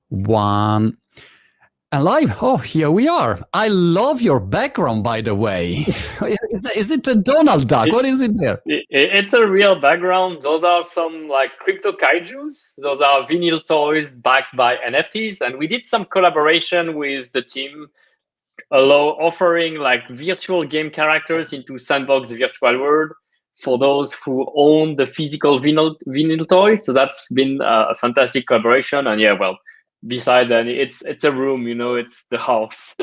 One. And live. Oh, here we are. I love your background, by the way. Is it a Donald Duck? What is it there? It's a real background. Those are some like crypto kaijus. Those are vinyl toys backed by NFTs. And we did some collaboration with the team, offering like virtual game characters into Sandbox virtual world for those who own the physical vinyl toys. So that's been a fantastic collaboration. And yeah, well, beside that, it's a room, it's the house.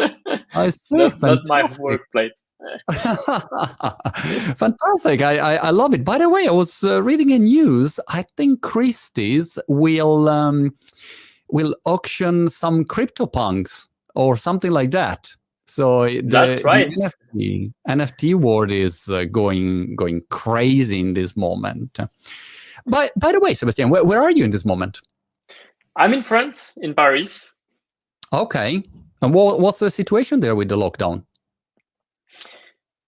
I see. Not my workplace. Fantastic. I love it. By the way, I was reading a news. I think Christie's will auction some CryptoPunks or something like that. So that's right. The NFT world is going crazy in this moment. By the way, Sebastien, where are you in this moment? I'm in France, in Paris. Okay. And what's the situation there with the lockdown?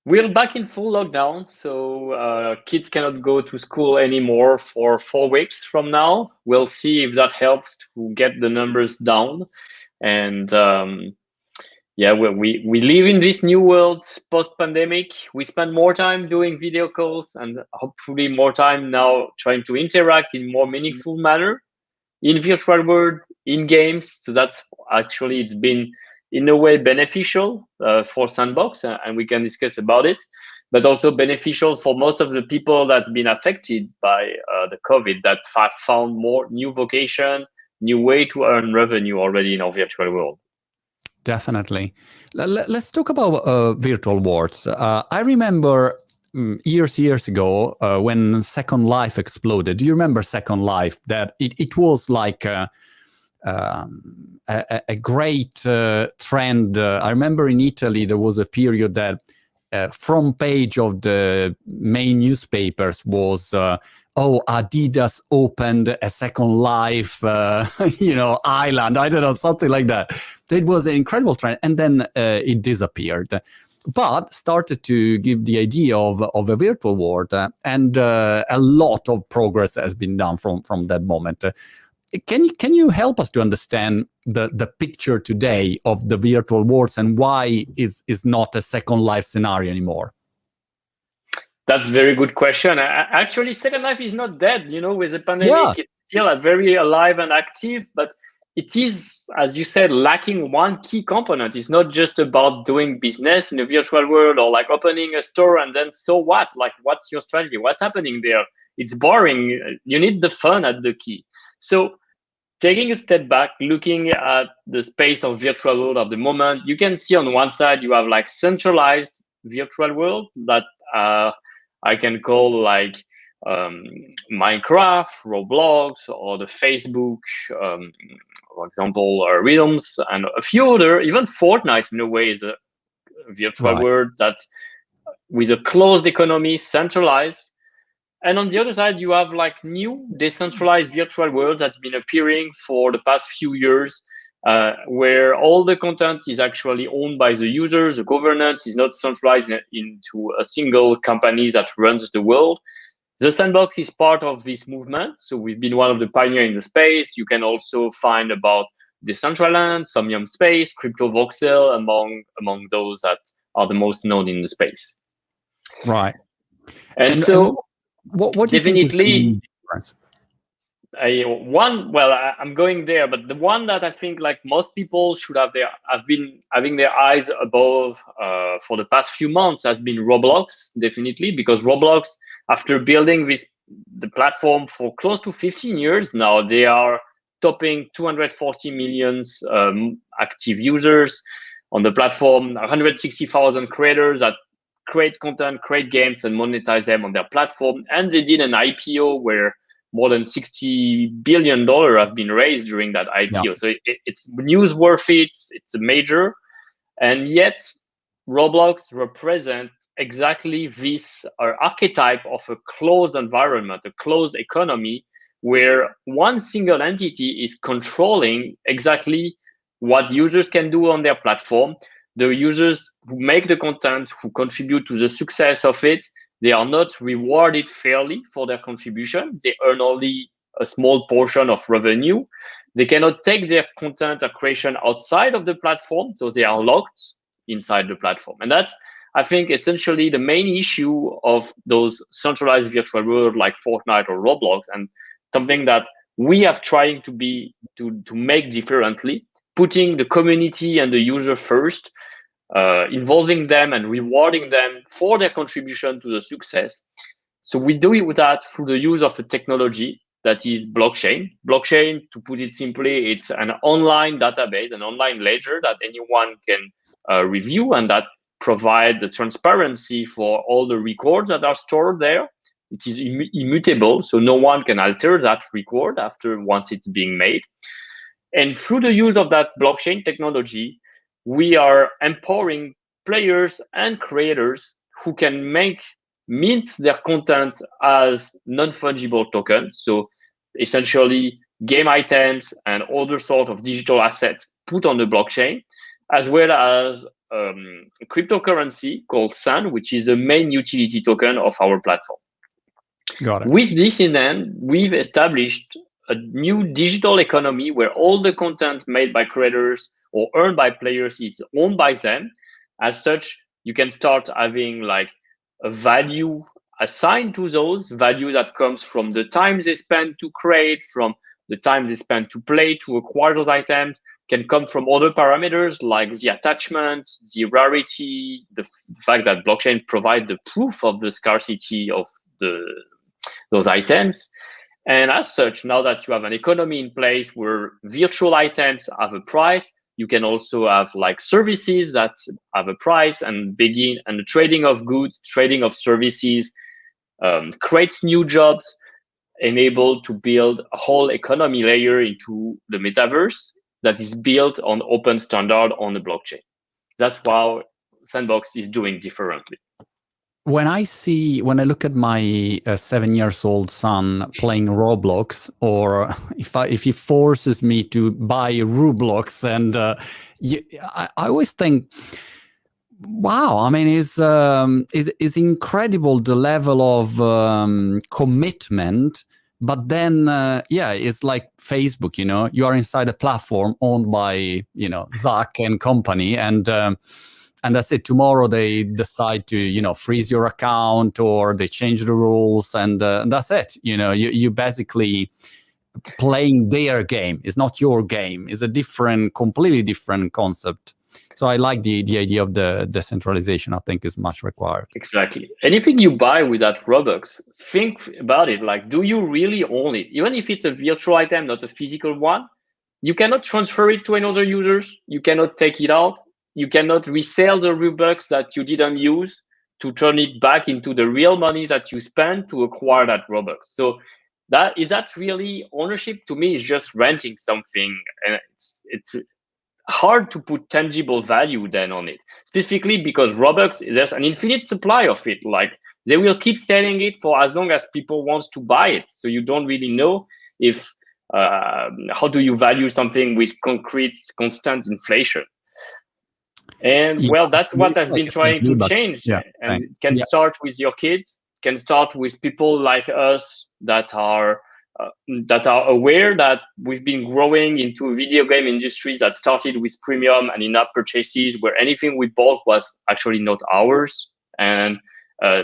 We're back in full lockdown, so kids cannot go to school anymore for 4 weeks from now. We'll see if that helps to get the numbers down. And yeah, we live in this new world post-pandemic. We spend more time doing video calls and hopefully more time now trying to interact in more meaningful manner in virtual world, in games. So that's actually, it's been in a way beneficial for Sandbox, and we can discuss about it, but also beneficial for most of the people that have been affected by the COVID, that found more new vocation, new way to earn revenue already in our virtual world. Definitely. Let's talk about virtual worlds. I remember years ago when Second Life exploded. Do you remember Second Life? That it was like a great trend. I remember in Italy there was a period that front page of the main newspapers was Adidas opened a Second Life island, I don't know, something like that. So it was an incredible trend, and then it disappeared, but started to give the idea of a virtual world, and a lot of progress has been done from that moment. Can you help us to understand the picture today of the virtual worlds and why is not a Second Life scenario anymore? That's a very good question. Actually, Second Life is not dead. With the pandemic, It's still very alive and active, but it is, as you said, lacking one key component. It's not just about doing business in a virtual world or like opening a store and then so what? Like, what's your strategy? What's happening there? It's boring. You need the fun at the key. So taking a step back, looking at the space of virtual world at the moment, you can see on one side, you have like centralized virtual world that I can call like Minecraft, Roblox, or the Facebook, for example, Rhythms, and a few other, even Fortnite in a way is a virtual world that with a closed economy, centralized. And on the other side, you have like new decentralized virtual worlds that's been appearing for the past few years, where all the content is actually owned by the users. The governance is not centralized into a single company that runs the world. The Sandbox is part of this movement. So we've been one of the pioneers in the space. You can also find about Decentraland, Somnium Space, Crypto Voxel, among those that are the most known in the space. Right. And so what do you think is the main difference? I'm going there, but the one that I think like most people should have been having their eyes above for the past few months has been Roblox, definitely, because Roblox, after building the platform for close to 15 years now, they are topping 240 million active users on the platform, 160,000 creators that create content, create games, and monetize them on their platform. And they did an IPO where more than $60 billion have been raised during that IPO. Yeah. So it's newsworthy, it's a major. And yet Roblox represents exactly this archetype of a closed environment, a closed economy, where one single entity is controlling exactly what users can do on their platform. The users who make the content, who contribute to the success of it, they are not rewarded fairly for their contribution. They earn only a small portion of revenue. They cannot take their content or creation outside of the platform, so they are locked inside the platform. And that's, I think, essentially the main issue of those centralized virtual world like Fortnite or Roblox, and something that we have trying to make differently, putting the community and the user first, involving them and rewarding them for their contribution to the success. So we do it with that through the use of a technology that is blockchain. Blockchain, to put it simply, it's an online database, an online ledger that anyone can review, and that provide the transparency for all the records that are stored there. It is immutable, so no one can alter that record after once it's being made. And through the use of that blockchain technology, we are empowering players and creators who can mint their content as non-fungible tokens. So essentially game items and other sort of digital assets put on the blockchain, as well as a cryptocurrency called Sand, which is the main utility token of our platform. Got it. With this in hand, we've established a new digital economy where all the content made by creators or earned by players is owned by them. As such, you can start having like a value assigned to those value that comes from the time they spend to create, from the time they spend to play, to acquire those items, can come from other parameters like the attachment, the rarity, the fact that blockchain provide the proof of the scarcity of those items. And as such, now that you have an economy in place where virtual items have a price, you can also have like services that have a price, and begin, and the trading of goods, trading of services creates new jobs, enable to build a whole economy layer into the metaverse that is built on open standard on the blockchain. That's how Sandbox is doing differently. When I look at my 7-year-old son playing Roblox, or if he forces me to buy Roblox, and I always think, wow, I mean, it's incredible the level of commitment. But then, it's like Facebook, you are inside a platform owned by, Zuck and company, and that's it. Tomorrow they decide to, freeze your account, or they change the rules, and that's it. You basically playing their game. It's not your game. It's a completely different concept. So I like the idea of the decentralization. I think is much required. Exactly. Anything you buy with that Robux, think about it. Like, do you really own it? Even if it's a virtual item, not a physical one, you cannot transfer it to another users. You cannot take it out. You cannot resell the Robux that you didn't use to turn it back into the real money that you spent to acquire that Robux. So that really ownership? To me, is just renting something, and it's hard to put tangible value then on it, specifically because Robux, there's an infinite supply of it. Like, they will keep selling it for as long as people wants to buy it. So you don't really know if how do you value something with concrete constant inflation. And well, that's what I've been trying to change. And it can start with your kids, can start with people like us that are aware that we've been growing into a video game industry that started with premium and in-app purchases, where anything we bought was actually not ours, and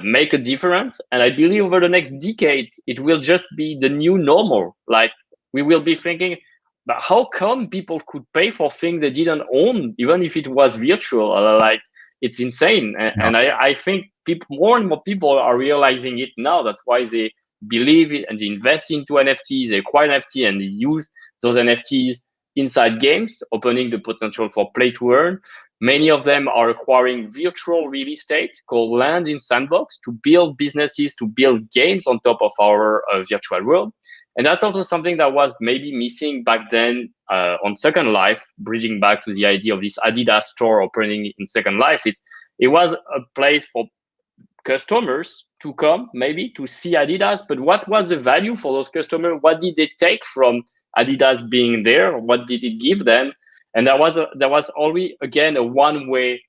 make a difference. And I believe over the next decade, it will just be the new normal. Like, we will be thinking, but how come people could pay for things they didn't own, even if it was virtual? Like, it's insane. And I think more and more people are realizing it now. That's why they believe it and they invest into NFTs, they acquire NFT, and they use those NFTs inside games, opening the potential for play to earn. Many of them are acquiring virtual real estate called land in Sandbox to build businesses, to build games on top of our virtual world. And that's also something that was maybe missing back then on Second Life, bridging back to the idea of this Adidas store opening in Second Life. It was a place for customers to come, maybe to see Adidas, but what was the value for those customers? What did they take from Adidas being there? What did it give them? And there was always, again, a one-way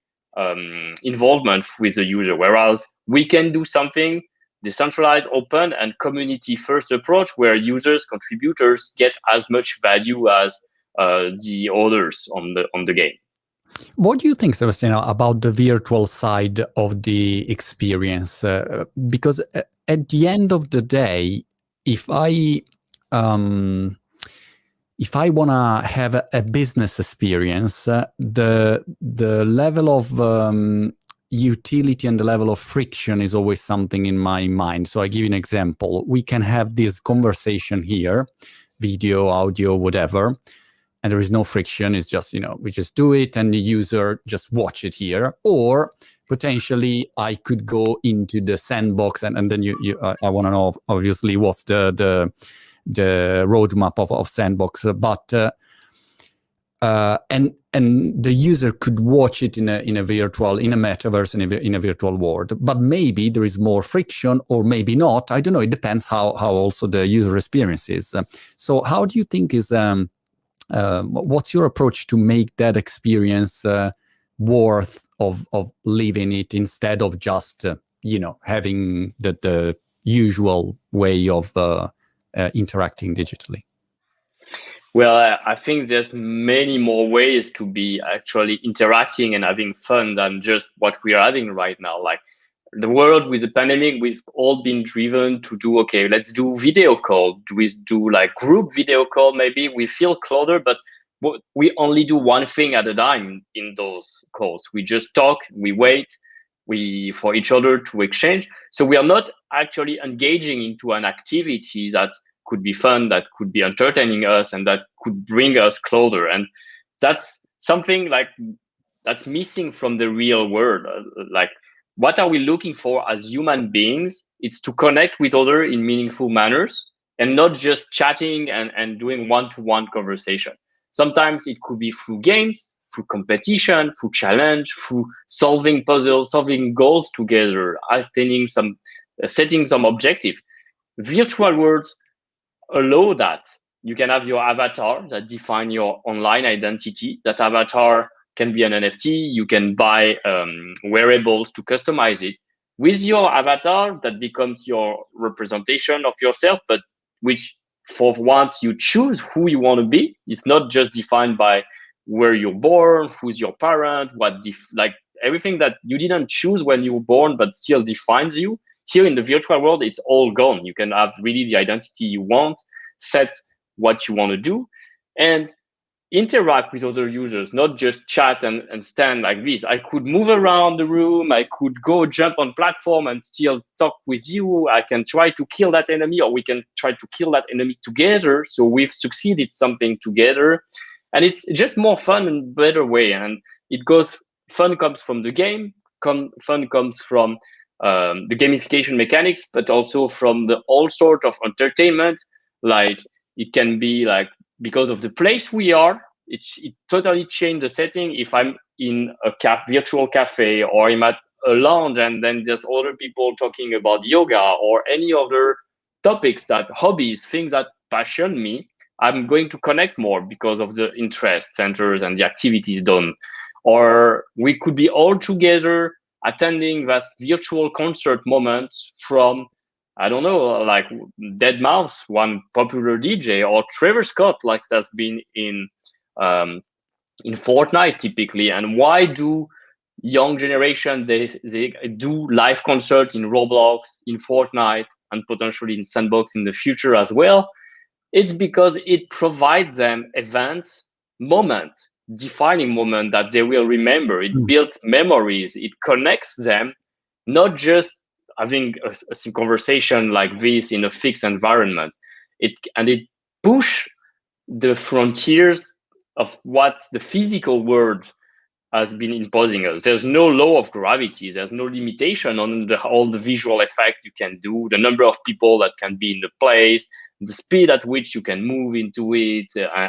involvement with the user, whereas we can do something decentralized, open, and community-first approach where users, contributors get as much value as the others on the game. What do you think, Sebastien, about the virtual side of the experience? Because at the end of the day, if I want to have a business experience, the level of utility and the level of friction is always something in my mind. So I give you an example. We can have this conversation here, video, audio, whatever, and there is no friction. It's just, we just do it and the user just watch it here. Or potentially I could go into the Sandbox and then I want to know, obviously, what's the roadmap of Sandbox, but and the user could watch it in a metaverse, in a virtual world. But maybe there is more friction, or maybe not. I don't know. It depends how also the user experience is. So how do you think is what's your approach to make that experience worth of living it, instead of just having the usual way of interacting digitally? Well, I think there's many more ways to be actually interacting and having fun than just what we are having right now. Like the world with the pandemic, we've all been driven to do, okay, let's do video call. We do like group video call, maybe. We feel closer, but we only do one thing at a time in those calls. We just talk, we wait, for each other to exchange. So we are not actually engaging into an activity that could be fun, that could be entertaining us, and that could bring us closer. And that's something like that's missing from the real world. Like, what are we looking for as human beings? It's to connect with others in meaningful manners, and not just chatting and doing one-to-one conversation. Sometimes it could be through games, through competition, through challenge, through solving puzzles, solving goals together, attaining setting some objective. Virtual worlds allow that. You can have your avatar that define your online identity. That avatar can be an NFT. You can buy wearables to customize it. With your avatar, that becomes your representation of yourself, but which for once you choose who you want to be. It's not just defined by where you're born, who's your parent, like everything that you didn't choose when you were born, but still defines you. Here in the virtual world, it's all gone. You can have really the identity you want, set what you want to do, and interact with other users, not just chat and stand like this. I could move around the room. I could go jump on platform and still talk with you. I can try to kill that enemy, or we can try to kill that enemy together. So we've succeeded something together. And it's just more fun and better way. And fun comes from the game, fun comes from the gamification mechanics, but also from the all sort of entertainment. Like it can be like, because of the place we are, it totally changed the setting. If I'm in a virtual cafe, or I'm at a lounge and then there's other people talking about yoga or any other topics, that hobbies, things that passion me, I'm going to connect more because of the interest centers and the activities done. Or we could be all together attending that virtual concert moment from, I don't know, like Deadmau5, one popular DJ, or Trevor Scott, like that's been in Fortnite typically. And why do young generation they do live concert in Roblox, in Fortnite, and potentially in Sandbox in the future as well? It's because it provides them events, moments, defining moment that they will remember. It builds memories. It connects them, not just having a conversation like this in a fixed environment. It push the frontiers of what the physical world has been imposing us. There's no law of gravity. There's no limitation on all the visual effect you can do, the number of people that can be in the place, the speed at which you can move into it,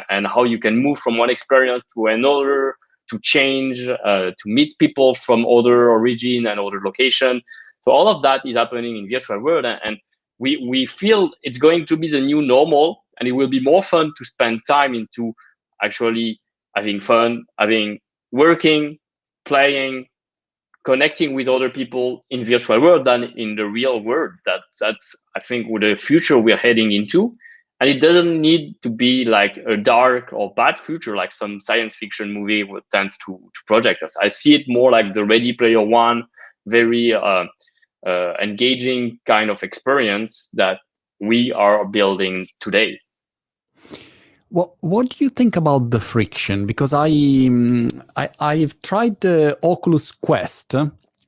and how you can move from one experience to another, to change, to meet people from other origin and other location. So all of that is happening in virtual world, and we feel it's going to be the new normal, and it will be more fun to spend time into actually having fun, working, playing, connecting with other people in virtual world than in the real world. That's I think with the future we're heading into. And it doesn't need to be like a dark or bad future like some science fiction movie tends to project us. I see it more like the Ready Player One, very engaging kind of experience that we are building today. Well, what do you think about the friction? Because I've tried the Oculus Quest,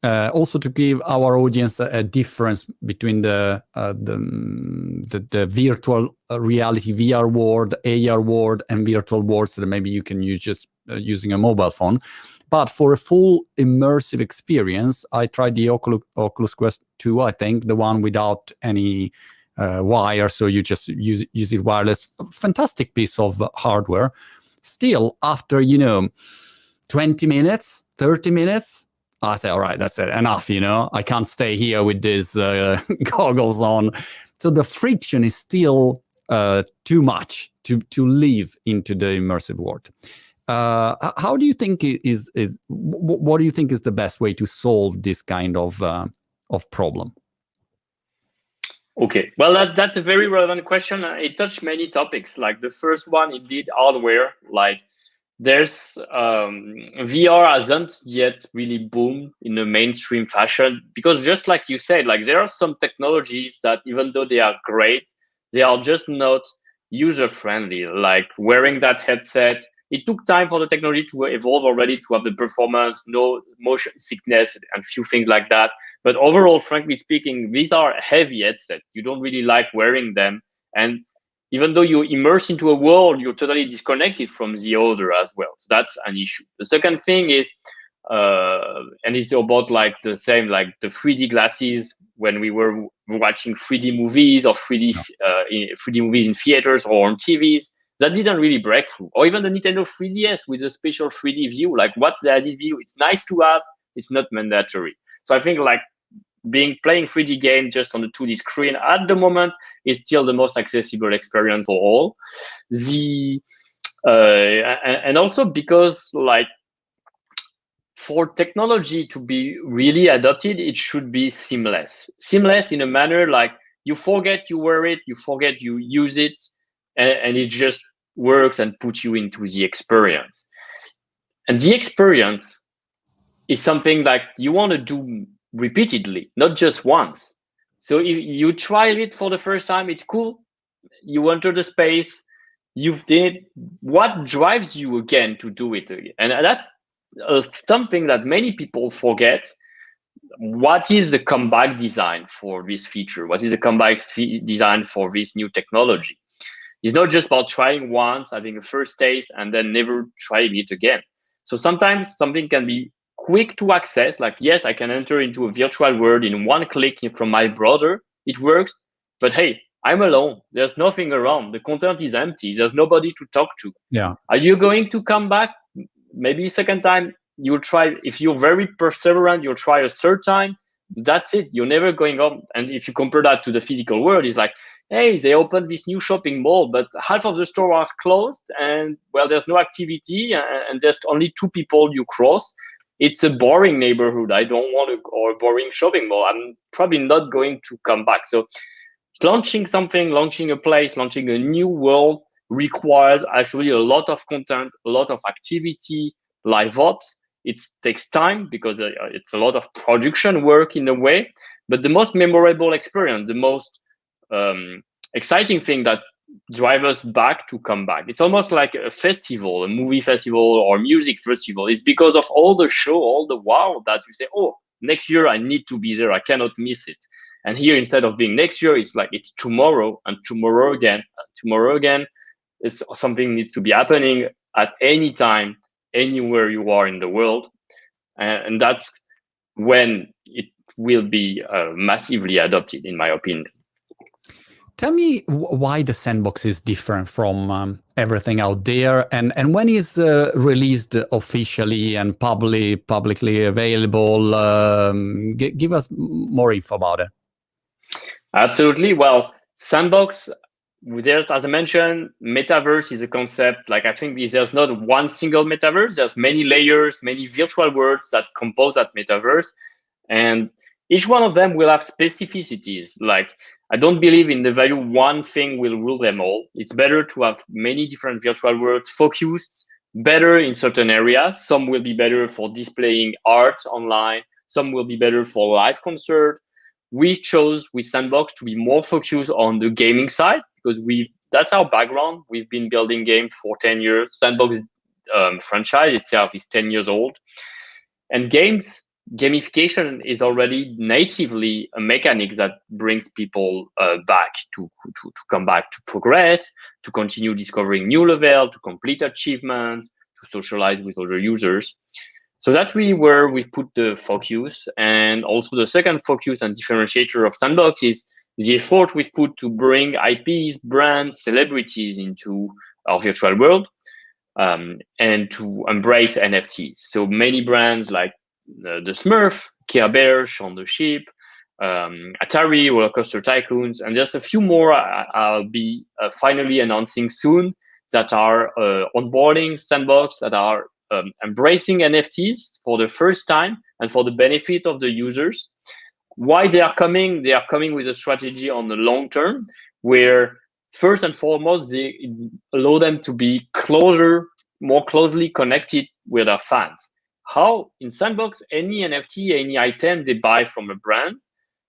also to give our audience a difference between the virtual reality VR world, AR world, and virtual worlds that maybe you can use just using a mobile phone. But for a full immersive experience, I tried the Oculus Quest 2, I think, the one without any wire, so you just use it wireless. Fantastic piece of hardware. Still, after 20 minutes, 30 minutes, I say, all right, that's it, enough. I can't stay here with these goggles on. So the friction is still too much to live into the immersive world. How do you think what do you think is the best way to solve this kind of problem? Okay, well, that's a very relevant question. It touched many topics. Like the first one, indeed, hardware. Like there's VR hasn't yet really boomed in a mainstream fashion because just like you said, like there are some technologies that even though they are great, they are just not user friendly. Like wearing that headset, it took time for the technology to evolve already to have the performance, no motion sickness, and few things like that. But overall, frankly speaking, these are heavy headsets. You don't really like wearing them. And even though you immerse into a world, you're totally disconnected from the other as well. So that's an issue. The second thing is, and it's about like the same, like the 3D glasses when we were watching 3D movies or 3D movies in theaters or on TVs. That didn't really break through. Or even the Nintendo 3DS with a special 3D view. Like what's the added view? It's nice to have. It's not mandatory. So I think like playing 3D game just on the 2D screen at the moment is still the most accessible experience for all. And also because like for technology to be really adopted, it should be seamless. Seamless in a manner like you forget you wear it, you forget you use it, and it just works and puts you into the experience. And the experience is something like you want to do repeatedly, not just once. So if you try it for the first time, it's cool. You enter the space, you've did what drives you again to do it again. And that's something that many people forget. What is the comeback design for this feature? What is the comeback design for this new technology? It's not just about trying once, having a first taste, and then never trying it again. So sometimes something can be quick to access, like, yes, I can enter into a virtual world in one click from my browser. It works, but hey, I'm alone. There's nothing around. The content is empty. There's nobody to talk to. Yeah. Are you going to come back? Maybe second time you'll try. If you're very perseverant, you'll try a third time. That's it. You're never going up. And if you compare that to the physical world, it's like, hey, they opened this new shopping mall, but half of the store are closed, and well, there's no activity, and there's only two people you cross. It's a boring neighborhood. I don't want to, or a boring shopping mall. I'm probably not going to come back. So launching something, launching a place, launching a new world requires actually a lot of content, a lot of activity, live ops. It takes time because it's a lot of production work in a way, but the most memorable experience, the most exciting thing that drive us back to come back. It's almost like a festival, a movie festival or music festival. It's because of all the show, all the wow that you say, oh, next year I need to be there. I cannot miss it. And here, instead of being next year, it's like it's tomorrow and tomorrow again, and tomorrow again. It's something needs to be happening at any time, anywhere you are in the world. And that's when it will be massively adopted, in my opinion. Tell me why the Sandbox is different from everything out there, and when is released officially and publicly available? Give us more info about it. Absolutely. Well, Sandbox, there's, as I mentioned, metaverse is a concept. Like I think there's not one single metaverse. There's many layers, many virtual worlds that compose that metaverse, and each one of them will have specificities. Like I don't believe in the value one thing will rule them all. It's better to have many different virtual worlds focused better in certain areas. Some will be better for displaying art online. Some will be better for live concert. We chose with Sandbox to be more focused on the gaming side because that's our background. We've been building games for 10 years. Sandbox franchise itself is 10 years old. And gamification is already natively a mechanic that brings people back to come back to progress, to continue discovering new level, to complete achievements, to socialize with other users. So that's really where we've put the focus. And also the second focus and differentiator of Sandbox is the effort we've put to bring IPs, brands, celebrities into our virtual world, and to embrace NFTs. So many brands like the Smurf, Care Bear, Shaun the Sheep, Atari, Roller Coaster Tycoons, and just a few more I'll be finally announcing soon that are onboarding Sandbox, that are embracing NFTs for the first time and for the benefit of the users. Why they are coming? They are coming with a strategy on the long term, where first and foremost, they allow them to be more closely connected with their fans. How? In Sandbox, any NFT, any item they buy from a brand,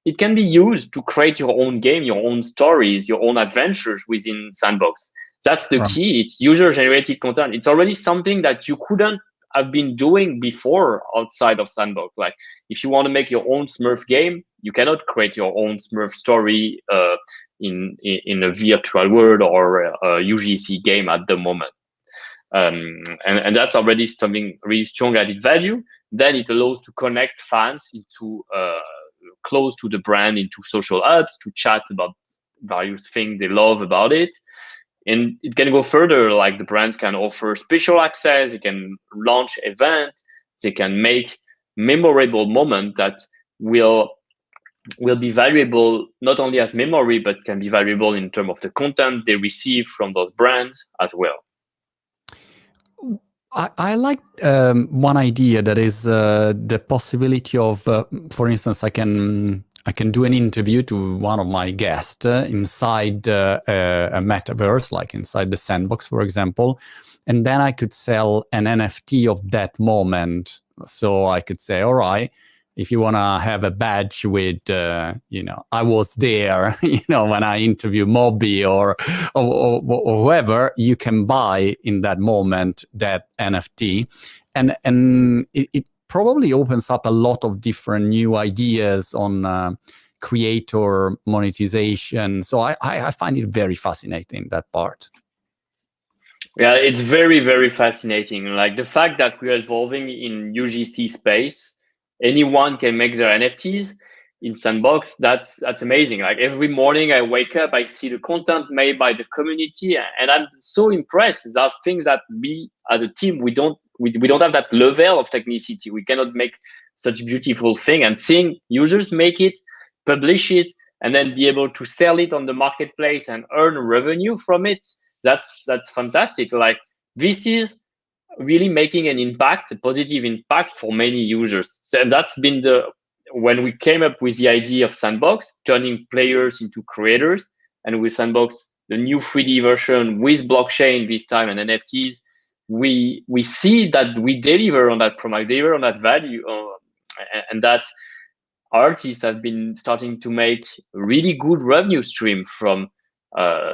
it can be used to create your own game, your own stories, your own adventures within Sandbox. That's the key. It's user-generated content. It's already something that you couldn't have been doing before outside of Sandbox. Like if you want to make your own Smurf game, you cannot create your own Smurf story in a virtual world or a UGC game at the moment. And that's already something really strong added value. Then it allows to connect fans into close to the brand, into social apps, to chat about various things they love about it. And it can go further, like the brands can offer special access, they can launch events, they can make memorable moments that will be valuable not only as memory, but can be valuable in terms of the content they receive from those brands as well. I like one idea that is the possibility of, for instance, I can do an interview to one of my guests inside a metaverse, like inside the Sandbox, for example, and then I could sell an NFT of that moment. So I could say, all right, if you want to have a badge with, I was there, when I interview Moby or whoever, you can buy in that moment that NFT. And it probably opens up a lot of different new ideas on creator monetization. So I find it very fascinating, that part. Yeah, it's very, very fascinating. Like the fact that we are evolving in UGC space, anyone can make their NFTs in Sandbox. That's amazing. Like every morning I wake up, I see the content made by the community, and I'm so impressed. There are things that we as a team, we don't have that level of technicity. We cannot make such beautiful thing, and seeing users make it, publish it, and then be able to sell it on the marketplace and earn revenue from it. That's fantastic. Like this is really making an impact, a positive impact for many users. So that's been when we came up with the idea of Sandbox, turning players into creators, and with Sandbox, the new 3D version with blockchain this time and NFTs, we see that we deliver on that promise, deliver on that value, and that artists have been starting to make really good revenue stream from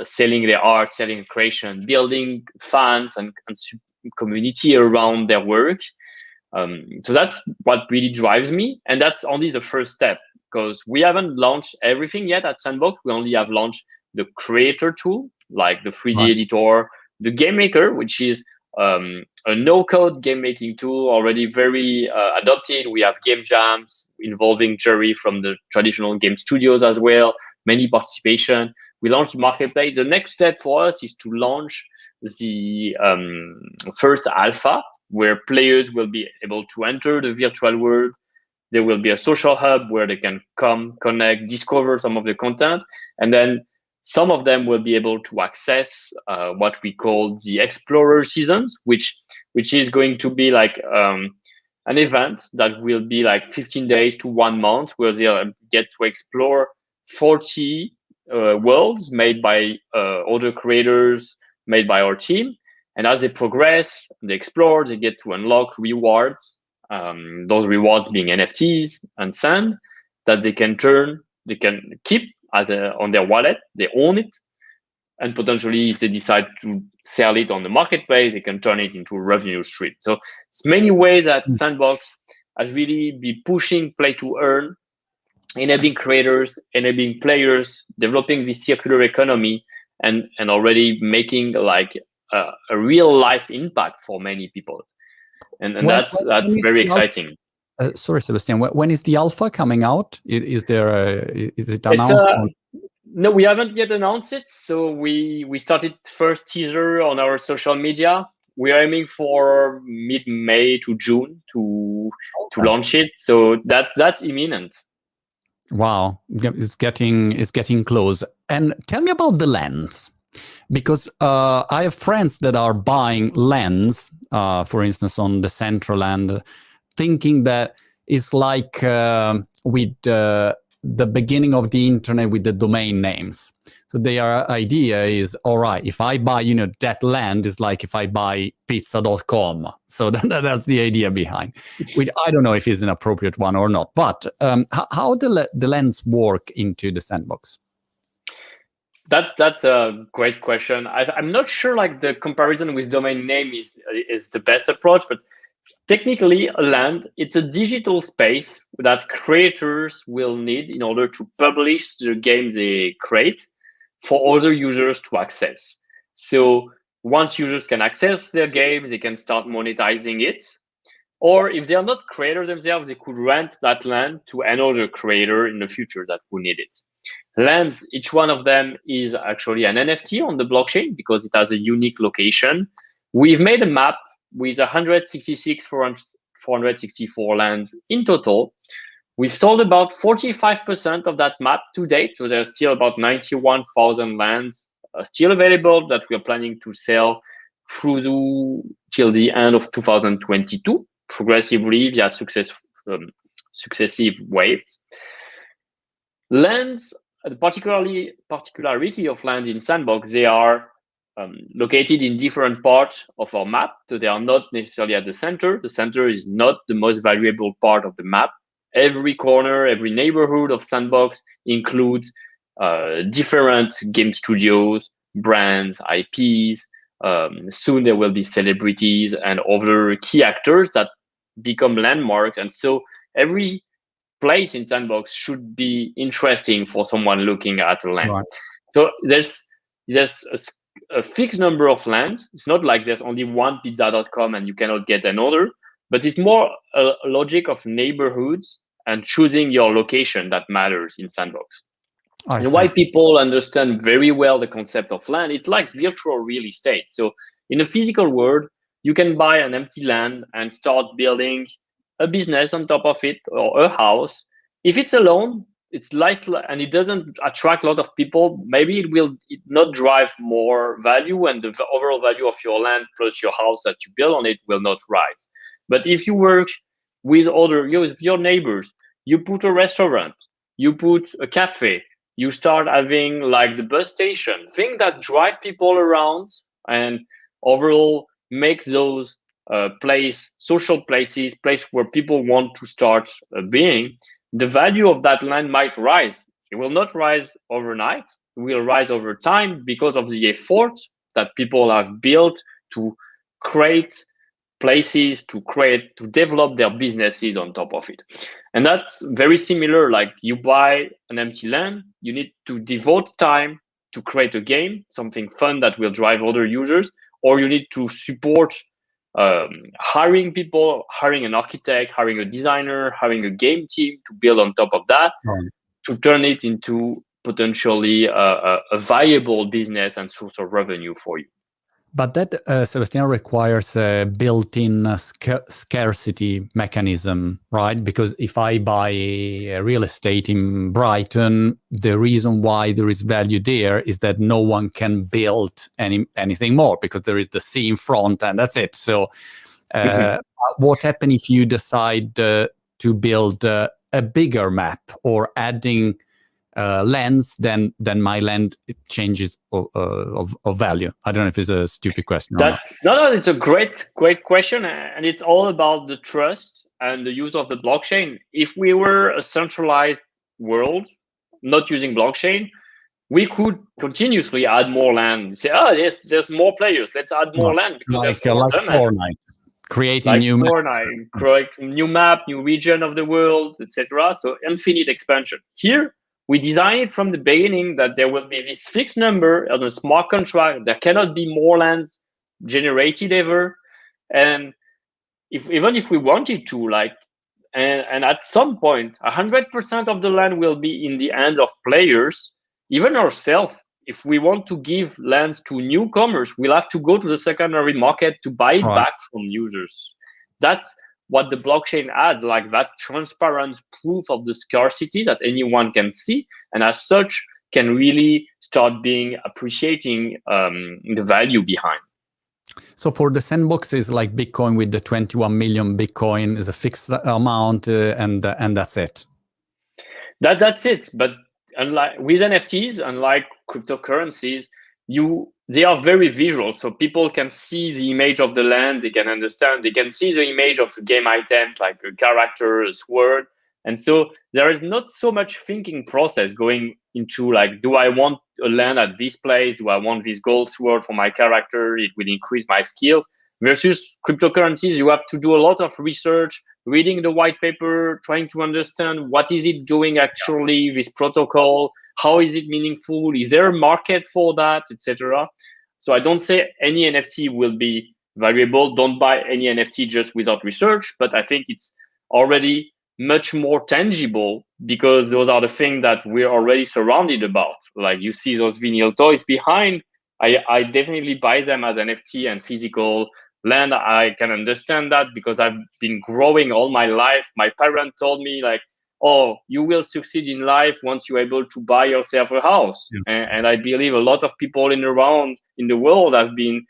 selling their art, selling creation, building fans and community around their work. So that's what really drives me. And that's only the first step, because we haven't launched everything yet at Sandbox. We only have launched the creator tool, like the 3D editor, the game maker, which is a no-code game making tool already very adopted. We have game jams involving jury from the traditional game studios as well, many participation. We launched Marketplace. The next step for us is to launch the first alpha, where players will be able to enter the virtual world. There will be a social hub where they can come, connect, discover some of the content. And then Some of them will be able to access what we call the Explorer seasons, which is going to be like an event that will be like 15 days to 1 month, where they'll get to explore 40 worlds made by other creators, made by our team. And as they progress, they explore, they get to unlock rewards. Those rewards being NFTs and sand that they can keep as on their wallet. They own it, and potentially, if they decide to sell it on the marketplace, they can turn it into a revenue stream. So it's many ways that Sandbox has really been pushing play to earn, enabling creators, enabling players, developing this circular economy, and already making like a real life impact for many people. And that's very exciting. Sorry, Sebastien. When is the alpha coming out? Is it announced? No, we haven't yet announced it. So we started first teaser on our social media. We are aiming for mid-May to June to launch it. So that's imminent. Wow, it's getting close. And tell me about the lens, because I have friends that are buying lens, for instance, on the central end, thinking that it's like with the beginning of the internet with the domain names. So their idea is, all right, if I buy, that land is like if I buy pizza.com. So that's the idea behind, which I don't know if is an appropriate one or not. But how the lens work into the Sandbox? That's a great question. I'm not sure like the comparison with domain name is the best approach, but technically a land, it's a digital space that creators will need in order to publish the game they create for other users to access. So once users can access their game, they can start monetizing it. Or if they are not creators themselves, they could rent that land to another creator in the future that will need it. Lands, each one of them is actually an NFT on the blockchain because it has a unique location. We've made a map with 464 lands in total. We've sold about 45% of that map to date. So there's still about 91,000 lands still available that we're planning to sell till the end of 2022, progressively via successive waves. Lands, the particularity of land in Sandbox, they are located in different parts of our map. So they are not necessarily at the center. The center is not the most valuable part of the map. Every corner, every neighborhood of Sandbox includes different game studios, brands, IPs. Soon there will be celebrities and other key actors that become landmarks. And so every place in Sandbox should be interesting for someone looking at a land. Right. So there's a fixed number of lands. It's not like there's only one pizza.com and you cannot get another, but it's more a logic of neighborhoods and choosing your location that matters in Sandbox. And why people understand very well the concept of land, it's like virtual real estate. So in a physical world, you can buy an empty land and start building a business on top of it or a house. If it's alone, it's less, and it doesn't attract a lot of people, maybe it will not drive more value, and the overall value of your land plus your house that you build on it will not rise. But if you work with your neighbors, you put a restaurant, you put a cafe, you start having like the bus station, things that drive people around and overall make those social places, place where people want to start being, the value of that land might rise. It will not rise overnight. It will rise over time because of the effort that people have built to create places, to develop their businesses on top of it. And that's very similar. Like you buy an empty land, you need to devote time to create a game, something fun that will drive other users, or you need to support hiring people, hiring an architect, hiring a designer, hiring a game team to build on top of that, to turn it into potentially a viable business and source of revenue for you. But that, Sebastien, requires a built-in scarcity mechanism, right? Because if I buy real estate in Brighton, the reason why there is value there is that no one can build anything more because there is the sea in front and that's it. So what happens if you decide to build a bigger map or adding lands, then my land it changes of value? I don't know if it's a stupid question or not. No, it's a great question, and it's all about the trust and the use of the blockchain. If we were a centralized world, not using blockchain, we could continuously add more land. Say, there's more players. Let's add more land because there's more demand. Fortnite, creating like new Fortnite, creating new map, new region of the world, etc. So infinite expansion. Here, we design it from the beginning that there will be this fixed number on a smart contract. There cannot be more lands generated ever, and even if we wanted to, and at some point, 100% of the land will be in the hands of players. Even ourselves, if we want to give lands to newcomers, we'll have to go to the secondary market to buy it back from users. That's what the blockchain adds, like that transparent proof of the scarcity that anyone can see, and as such can really start being appreciating the value behind. So for the sandbox is like Bitcoin with the 21 million Bitcoin is a fixed amount and that's it. That's it. But unlike with NFTs, unlike cryptocurrencies, they are very visual, so people can see the image of the land. They can understand. They can see the image of game items like a character, a sword, and so there is not so much thinking process going into like, do I want a land at this place? Do I want this gold sword for my character? It will increase my skill. Versus cryptocurrencies, you have to do a lot of research, reading the white paper, trying to understand what is it doing actually, this protocol, how is it meaningful, is there a market for that, etc. So I don't say any NFT will be valuable. Don't buy any NFT just without research, but I think it's already much more tangible because those are the things that we're already surrounded about. Like you see those vinyl toys behind, I definitely buy them as NFT and physical land. I can understand that because I've been growing all my life. My parents told me like, oh, you will succeed in life once you're able to buy yourself a house. Yeah. And I believe a lot of people in the world have been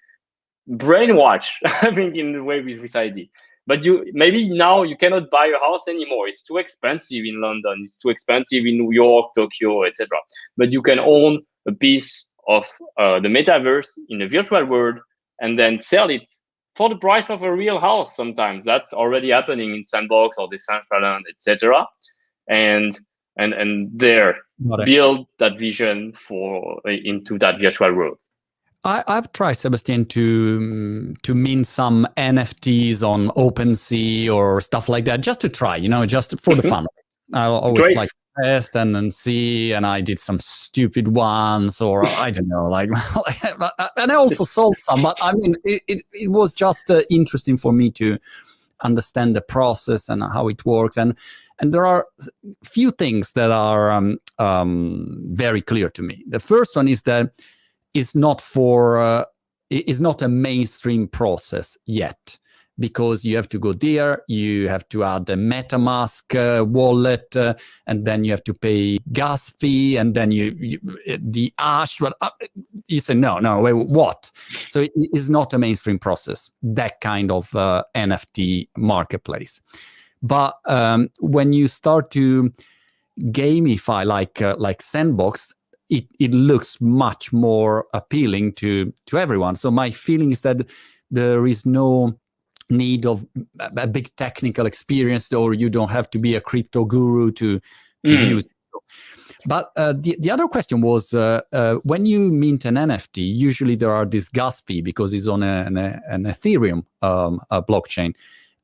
brainwashed, I think, in the way with this idea. But maybe now you cannot buy a house anymore. It's too expensive in London. It's too expensive in New York, Tokyo, etc. But you can own a piece of the metaverse in the virtual world and then sell it for the price of a real house. Sometimes that's already happening in Sandbox or the Decentraland, etc. And there build that vision into that virtual world. I've tried, Sebastien, to mint some NFTs on OpenSea or stuff like that, just to try, just for the fun. I always like to test and see, and I did some stupid ones, or I don't know, and I also sold some. But I mean, it was just interesting for me to understand the process and how it works, and there are few things that are very clear to me. The first one is that it's not a mainstream process yet, because you have to go there, you have to add a MetaMask wallet, and then you have to pay gas fee, and then the hash. Well, you say no, wait, what? So it is not a mainstream process, that kind of NFT marketplace. But when you start to gamify like Sandbox, it looks much more appealing to everyone. So my feeling is that there is no need of a big technical experience, or you don't have to be a crypto guru to use it. But the other question was, when you mint an NFT, usually there are this gas fee because it's on an Ethereum blockchain.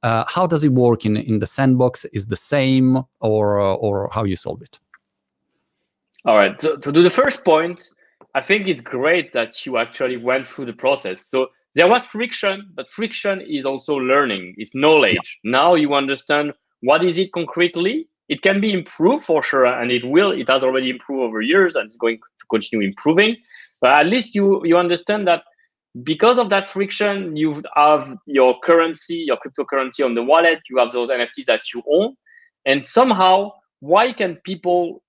How does it work in the Sandbox? Is the same, or how you solve it? All right. So to do the first point, I think it's great that you actually went through the process. So there was friction, but friction is also learning, it's knowledge. Yeah. Now you understand what is it concretely. It can be improved for sure, and it has already improved over years, and it's going to continue improving. But at least you understand that because of that friction, you have your currency, your cryptocurrency on the wallet, you have those NFTs that you own. And somehow, why can people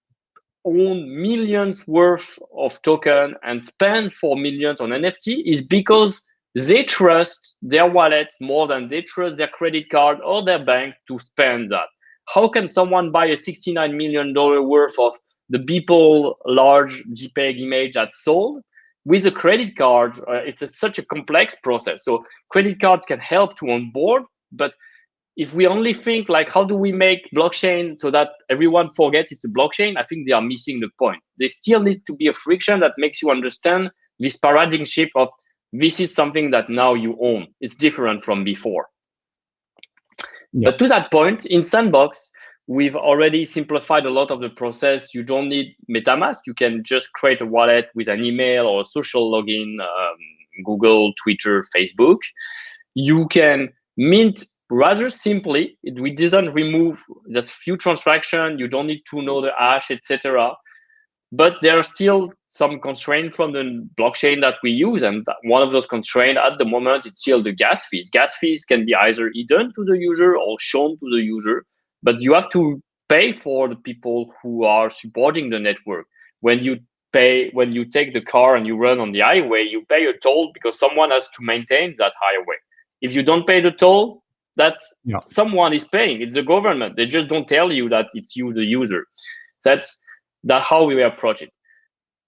own millions worth of token and spend for millions on NFT is because they trust their wallet more than they trust their credit card or their bank to spend that. How can someone buy a $69 million worth of the Beeple large JPEG image that's sold with a credit card? Such a complex process. So credit cards can help to onboard, but if we only think like, how do we make blockchain so that everyone forgets it's a blockchain, I think they are missing the point. There still need to be a friction that makes you understand this paradigm shift of this is something that now you own. It's different from before. But to that point, in Sandbox, we've already simplified a lot of the process. You don't need MetaMask. You can just create a wallet with an email or a social login, Google, Twitter, Facebook. You can mint rather simply. We didn't remove this few transactions. You don't need to know the hash, etc. But there are still some constraints from the blockchain that we use. And one of those constraints at the moment, it's still the gas fees. Gas fees can be either hidden to the user or shown to the user, but you have to pay for the people who are supporting the network. When you take the car and you run on the highway, you pay a toll because someone has to maintain that highway. If you don't pay the toll, someone is paying. It's the government. They just don't tell you that it's you, the user. That's how we approach it.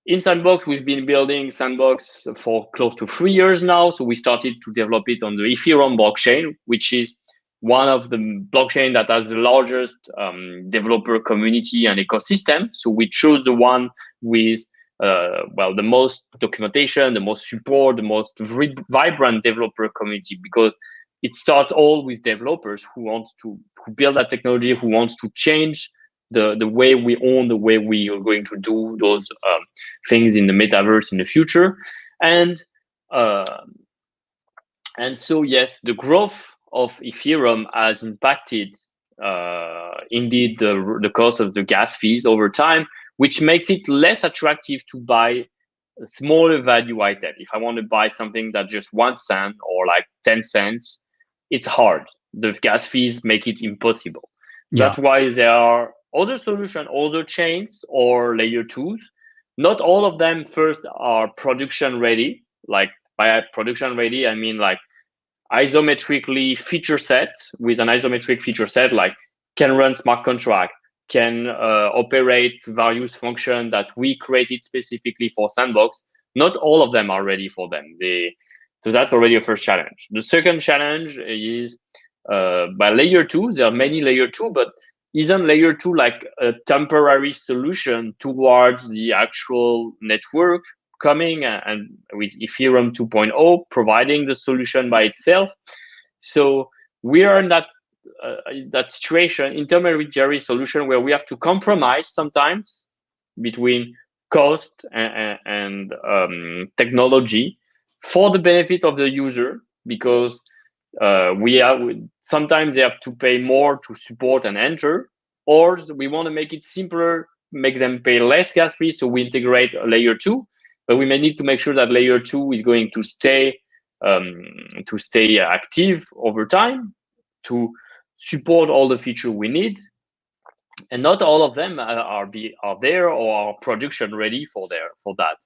In Sandbox, we've been building Sandbox for close to 3 years now. So we started to develop it on the Ethereum blockchain, which is one of the blockchain that has the largest developer community and ecosystem. So we chose the one with the most documentation, the most support, the most vibrant developer community, because it starts all with developers who build that technology, who wants to change the way we own, the way we are going to do those things in the metaverse in the future. And so, yes, the growth of Ethereum has impacted indeed the cost of the gas fees over time, which makes it less attractive to buy a smaller value item. If I want to buy something that just 1 cent or like 10 cents, it's hard. The gas fees make it impossible. That's why there are other solutions, other chains or layer 2s. Not all of them first are production ready. Like by production ready, I mean like isometrically feature set. With an isometric feature set, like can run smart contract, can operate various functions that we created specifically for Sandbox. Not all of them are ready for them. So that's already a first challenge. The second challenge is by layer 2. There are many layer 2, but isn't layer 2 like a temporary solution towards the actual network coming and with Ethereum 2.0 providing the solution by itself? So we are in that situation, intermediary solution, where we have to compromise sometimes between cost and technology for the benefit of the user, because sometimes they have to pay more to support and enter, or we want to make it simpler, make them pay less gas fees, so we integrate a layer 2, but we may need to make sure that layer 2 is going to stay active over time to support all the features we need. And not all of them are there or are production ready for that.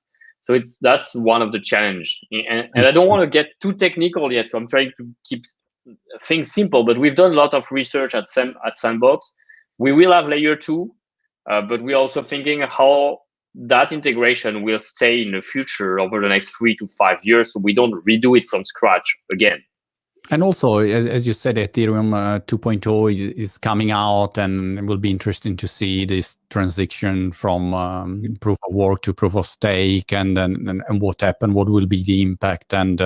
So that's one of the challenge. And I don't want to get too technical yet, so I'm trying to keep things simple. But we've done a lot of research at Sandbox. We will have layer 2, but we're also thinking how that integration will stay in the future over the next 3 to 5 years, so we don't redo it from scratch again. And also, as you said, Ethereum 2.0 is coming out, and it will be interesting to see this transition from proof of work to proof of stake, and what happened, what will be the impact, and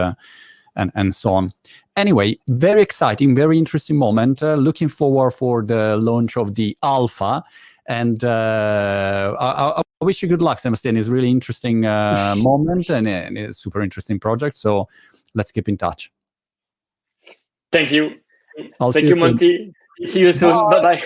so on. Anyway, very exciting, very interesting moment. Looking forward for the launch of the alpha, and I wish you good luck, Sebastien. It's a really interesting moment, and it's a super interesting project. So let's keep in touch. Thank you. I'll Thank you, Monty. See you soon. Bye-bye.